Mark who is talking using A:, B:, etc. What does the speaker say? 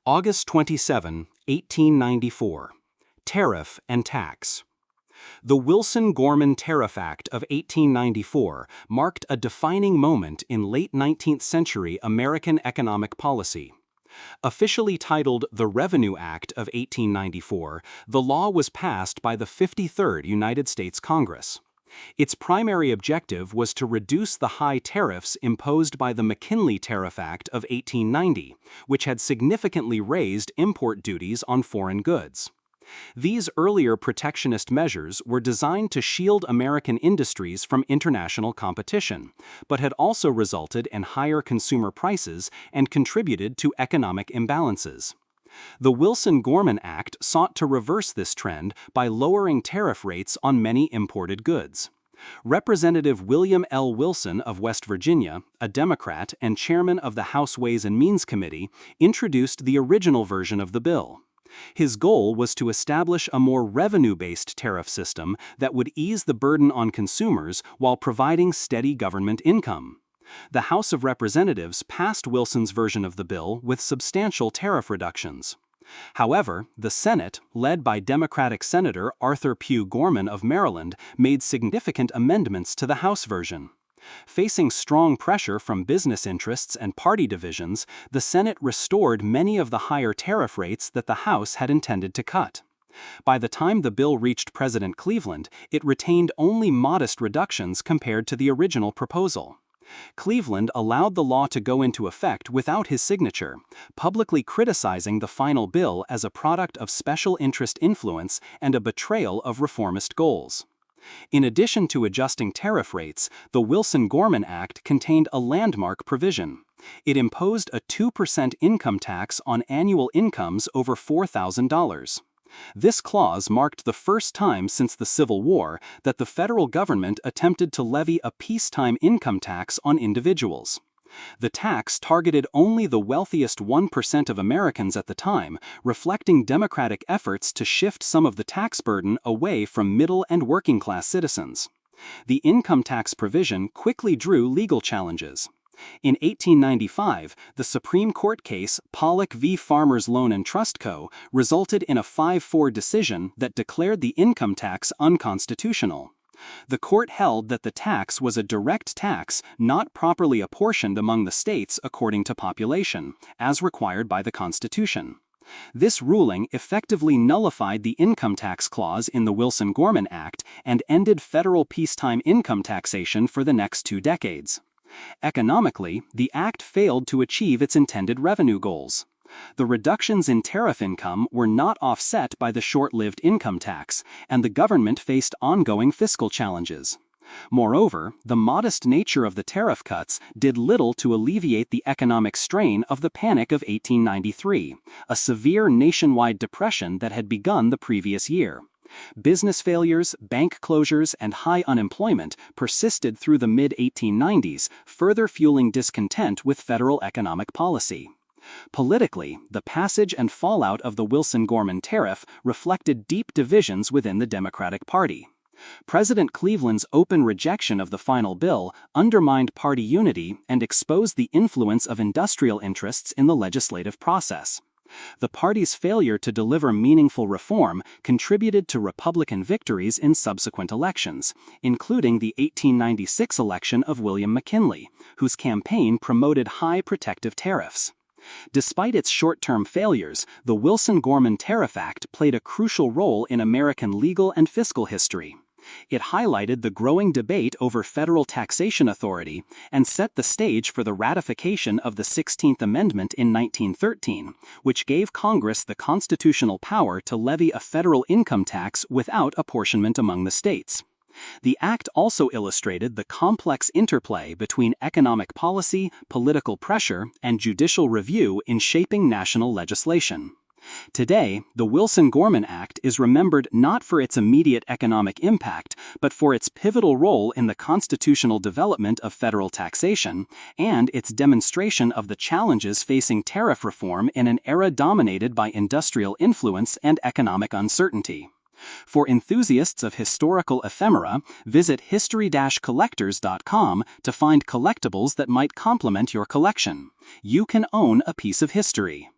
A: August 27, 1894. Tariff and Tax. The Wilson-Gorman Tariff Act of 1894 marked a defining moment in late 19th century American economic policy. Officially titled the Revenue Act of 1894, the law was passed by the 53rd United States Congress. Its primary objective was to reduce the high tariffs imposed by the McKinley Tariff Act of 1890, which had significantly raised import duties on foreign goods. These earlier protectionist measures were designed to shield American industries from international competition, but had also resulted in higher consumer prices and contributed to economic imbalances. The Wilson-Gorman Act sought to reverse this trend by lowering tariff rates on many imported goods. Representative William L. Wilson of West Virginia, a Democrat and chairman of the House Ways and Means Committee, introduced the original version of the bill. His goal was to establish a more revenue-based tariff system that would ease the burden on consumers while providing steady government income. The House of Representatives passed Wilson's version of the bill with substantial tariff reductions. However, the Senate, led by Democratic Senator Arthur Pugh Gorman of Maryland, made significant amendments to the House version. Facing strong pressure from business interests and party divisions, the Senate restored many of the higher tariff rates that the House had intended to cut. By the time the bill reached President Cleveland, it retained only modest reductions compared to the original proposal. Cleveland allowed the law to go into effect without his signature, publicly criticizing the final bill as a product of special interest influence and a betrayal of reformist goals. In addition to adjusting tariff rates, the Wilson-Gorman Act contained a landmark provision. It imposed a 2% income tax on annual incomes over $4,000. This clause marked the first time since the Civil War that the federal government attempted to levy a peacetime income tax on individuals. The tax targeted only the wealthiest 1% of Americans at the time, reflecting Democratic efforts to shift some of the tax burden away from middle and working-class citizens. The income tax provision quickly drew legal challenges. In 1895, the Supreme Court case Pollock v. Farmers Loan and Trust Co. resulted in a 5-4 decision that declared the income tax unconstitutional. The court held that the tax was a direct tax not properly apportioned among the states according to population, as required by the Constitution. This ruling effectively nullified the income tax clause in the Wilson-Gorman Act and ended federal peacetime income taxation for the next 2 decades. Economically, the act failed to achieve its intended revenue goals. The reductions in tariff income were not offset by the short-lived income tax, and the government faced ongoing fiscal challenges. Moreover, the modest nature of the tariff cuts did little to alleviate the economic strain of the Panic of 1893, a severe nationwide depression that had begun the previous year. Business failures, bank closures, and high unemployment persisted through the mid-1890s, further fueling discontent with federal economic policy. Politically, the passage and fallout of the Wilson-Gorman Tariff reflected deep divisions within the Democratic Party. President Cleveland's open rejection of the final bill undermined party unity and exposed the influence of industrial interests in the legislative process. The party's failure to deliver meaningful reform contributed to Republican victories in subsequent elections, including the 1896 election of William McKinley, whose campaign promoted high protective tariffs. Despite its short-term failures, the Wilson-Gorman Tariff Act played a crucial role in American legal and fiscal history. It highlighted the growing debate over federal taxation authority and set the stage for the ratification of the 16th Amendment in 1913, which gave Congress the constitutional power to levy a federal income tax without apportionment among the states. The act also illustrated the complex interplay between economic policy, political pressure, and judicial review in shaping national legislation. Today, the Wilson-Gorman Act is remembered not for its immediate economic impact, but for its pivotal role in the constitutional development of federal taxation and its demonstration of the challenges facing tariff reform in an era dominated by industrial influence and economic uncertainty. For enthusiasts of historical ephemera, visit history-collectors.com to find collectibles that might complement your collection. You can own a piece of history.